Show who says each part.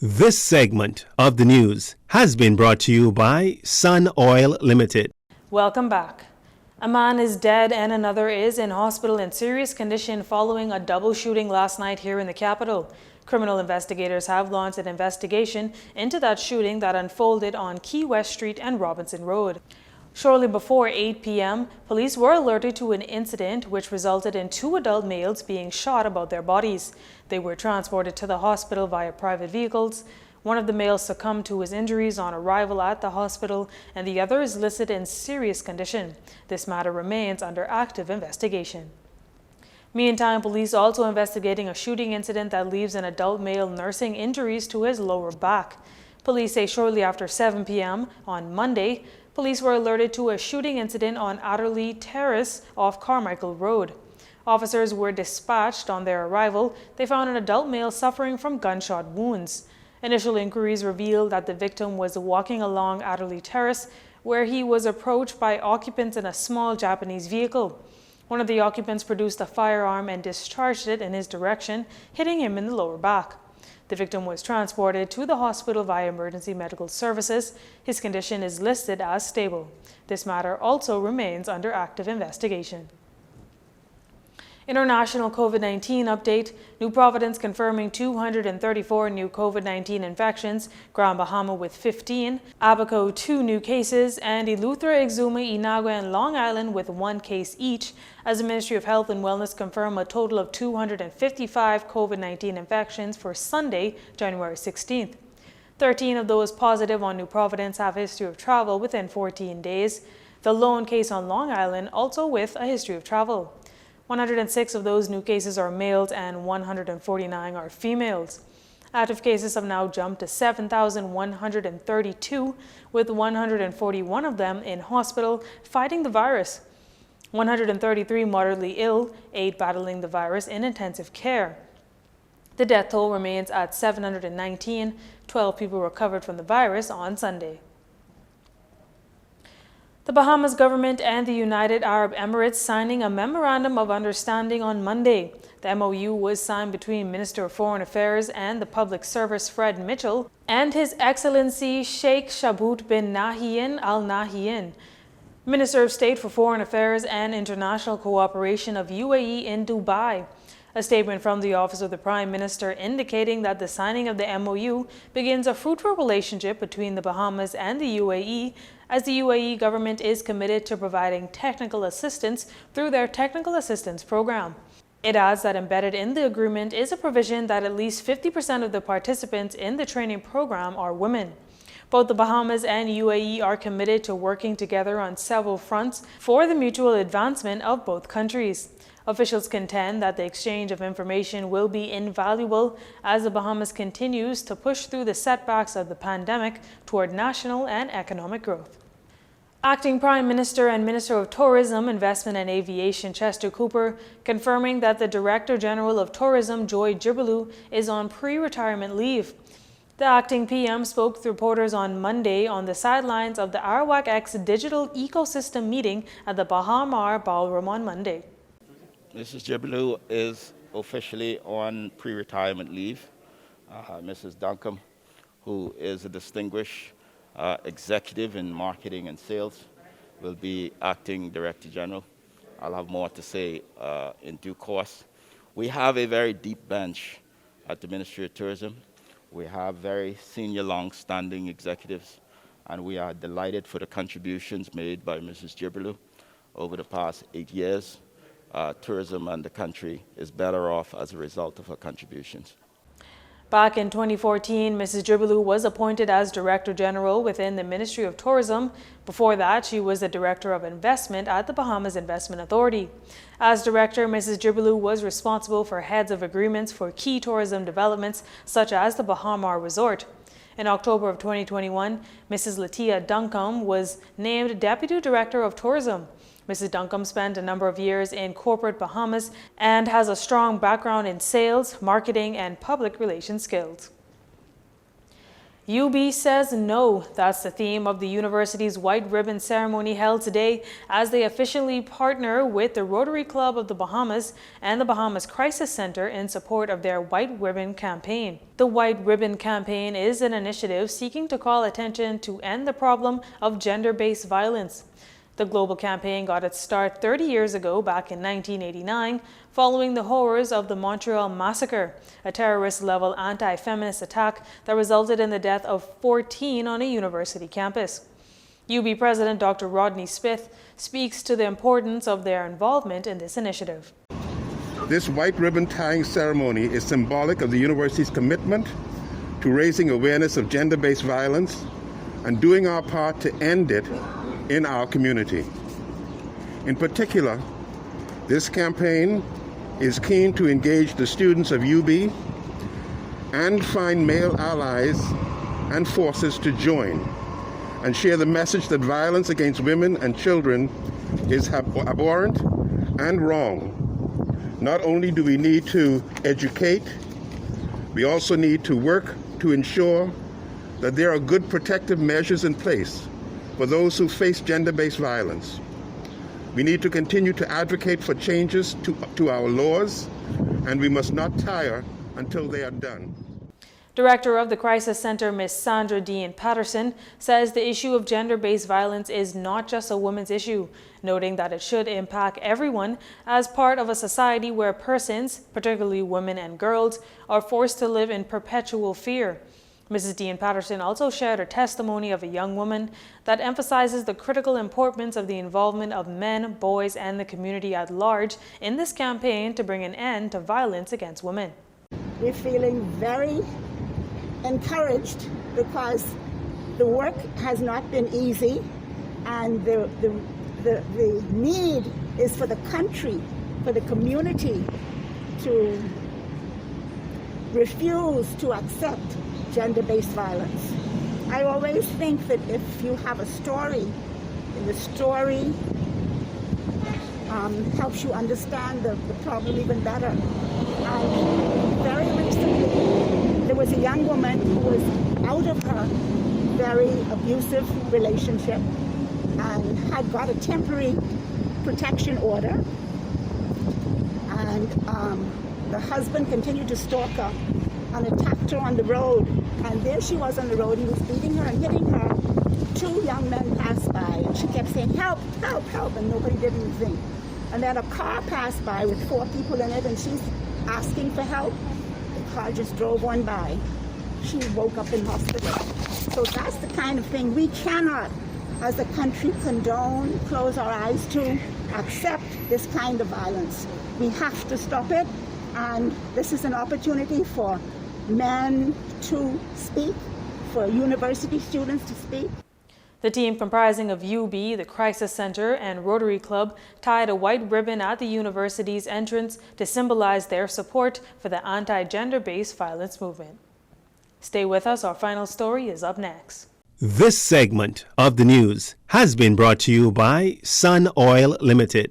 Speaker 1: This segment of the news has been brought to you by Sun Oil Limited.
Speaker 2: Welcome back. A man is dead and another is in hospital in serious condition following a double shooting last night here in the capital. Criminal investigators have launched an investigation into that shooting that unfolded on Key West Street and Robinson Road. Shortly before 8 p.m., police were alerted to an incident which resulted in 2 adult males being shot about their bodies. They were transported to the hospital via private vehicles. One of the males succumbed to his injuries on arrival at the hospital, and the other is listed in serious condition. This matter remains under active investigation. Meantime, police also investigating a shooting incident that leaves an adult male nursing injuries to his lower back. Police say shortly after 7 p.m. on Monday, police were alerted to a shooting incident on Adderley Terrace off Carmichael Road. Officers were dispatched. On their arrival, they found an adult male suffering from gunshot wounds. Initial inquiries revealed that the victim was walking along Adderley Terrace, where he was approached by occupants in a small Japanese vehicle. One of the occupants produced a firearm and discharged it in his direction, hitting him in the lower back. The victim was transported to the hospital via emergency medical services. His condition is listed as stable. This matter also remains under active investigation. International COVID-19 update. New Providence confirming 234 new COVID-19 infections, Grand Bahama with 15, ABACO 2 new cases, and Eleuthera, Exuma, Inagua, and Long Island with 1 case each, as the Ministry of Health and Wellness confirmed a total of 255 COVID-19 infections for Sunday, January 16th. 13 of those positive on New Providence have a history of travel within 14 days. The lone case on Long Island also with a history of travel. 106 of those new cases are males and 149 are females. Active cases have now jumped to 7,132, with 141 of them in hospital fighting the virus. 133 moderately ill, 8 battling the virus in intensive care. The death toll remains at 719, 12 people recovered from the virus on Sunday. The Bahamas government and the United Arab Emirates signing a memorandum of understanding on Monday. The MOU was signed between Minister of Foreign Affairs and the Public Service Fred Mitchell and His Excellency Sheikh Shabout bin Nahyan Al Nahyan, Minister of State for Foreign Affairs and International Cooperation of UAE in Dubai. A statement from the Office of the Prime Minister indicating that the signing of the MOU begins a fruitful relationship between the Bahamas and the UAE, as the UAE government is committed to providing technical assistance through their Technical Assistance Program. It adds that embedded in the agreement is a provision that at least 50% of the participants in the training program are women. Both the Bahamas and UAE are committed to working together on several fronts for the mutual advancement of both countries. Officials contend that the exchange of information will be invaluable as the Bahamas continues to push through the setbacks of the pandemic toward national and economic growth. Acting Prime Minister and Minister of Tourism, Investment and Aviation Chester Cooper confirming that the Director General of Tourism, Joy Jibrillou, is on pre-retirement leave. The acting PM spoke to reporters on Monday on the sidelines of the Arawak X Digital Ecosystem meeting at the Bahamar Ballroom on Monday.
Speaker 3: Mrs. Jibrillou is officially on pre-retirement leave. Mrs. Duncombe, who is a distinguished executive in marketing and sales, will be acting Director General. I'll have more to say in due course. We have a very deep bench at the Ministry of Tourism. We have very senior, long-standing executives, and we are delighted for the contributions made by Mrs. Jibrillou over the past 8 years. Tourism and the country is better off as a result of her contributions.
Speaker 2: Back in 2014, Mrs. Jibrillou was appointed as Director General within the Ministry of Tourism. Before that, she was the Director of Investment at the Bahamas Investment Authority. As Director, Mrs. Jibrillou was responsible for heads of agreements for key tourism developments such as the Bahamar Resort. In October of 2021, Mrs. Latia Duncombe was named Deputy Director of Tourism. Mrs. Duncombe spent a number of years in corporate Bahamas and has a strong background in sales, marketing, and public relations skills. UB says no. That's the theme of the university's white ribbon ceremony held today as they officially partner with the Rotary Club of the Bahamas and the Bahamas Crisis Center in support of their White Ribbon campaign. The White Ribbon campaign is an initiative seeking to call attention to end the problem of gender-based violence. The global campaign got its start 30 years ago, back in 1989, following the horrors of the Montreal Massacre, a terrorist-level anti-feminist attack that resulted in the death of 14 on a university campus. UB President Dr. Rodney Smith speaks to the importance of their involvement in this initiative.
Speaker 4: This white ribbon tying ceremony is symbolic of the university's commitment to raising awareness of gender-based violence and doing our part to end it in our community. In particular, this campaign is keen to engage the students of UB and find male allies and forces to join and share the message that violence against women and children is abhorrent and wrong. Not only do we need to educate, we also need to work to ensure that there are good protective measures in place for those who face gender-based violence. We need to continue to advocate for changes to our laws, and we must not tire until they are done.
Speaker 2: Director of the Crisis Center, Ms. Sandra Dean Patterson, says the issue of gender-based violence is not just a women's issue, noting that it should impact everyone as part of a society where persons, particularly women and girls, are forced to live in perpetual fear. Mrs. Dean Patterson also shared a testimony of a young woman that emphasizes the critical importance of the involvement of men, boys, and the community at large in this campaign to bring an end to violence against women.
Speaker 5: We're feeling very encouraged because the work has not been easy, and the need is for the country, for the community to refuse to accept gender-based violence. I always think that if you have a story, and the story helps you understand the problem even better. And very recently, there was a young woman who was out of her very abusive relationship and had got a temporary protection order. And the husband continued to stalk her and attacked her on the road. And there she was on the road. He was beating her and hitting her. Two young men passed by, and she kept saying, "Help, help, help," and nobody did anything. And then a car passed by with 4 people in it, and she's asking for help. The car just drove on by. She woke up in hospital. So that's the kind of thing we cannot, as a country, condone, close our eyes to, accept this kind of violence. We have to stop it, and this is an opportunity for men to speak, for university students to speak.
Speaker 2: The team, comprising of UB, the Crisis Center, and Rotary Club, tied a white ribbon at the university's entrance to symbolize their support for the anti-gender-based violence movement. Stay with us. Our final story is up next.
Speaker 1: This segment of the news has been brought to you by Sun Oil Limited.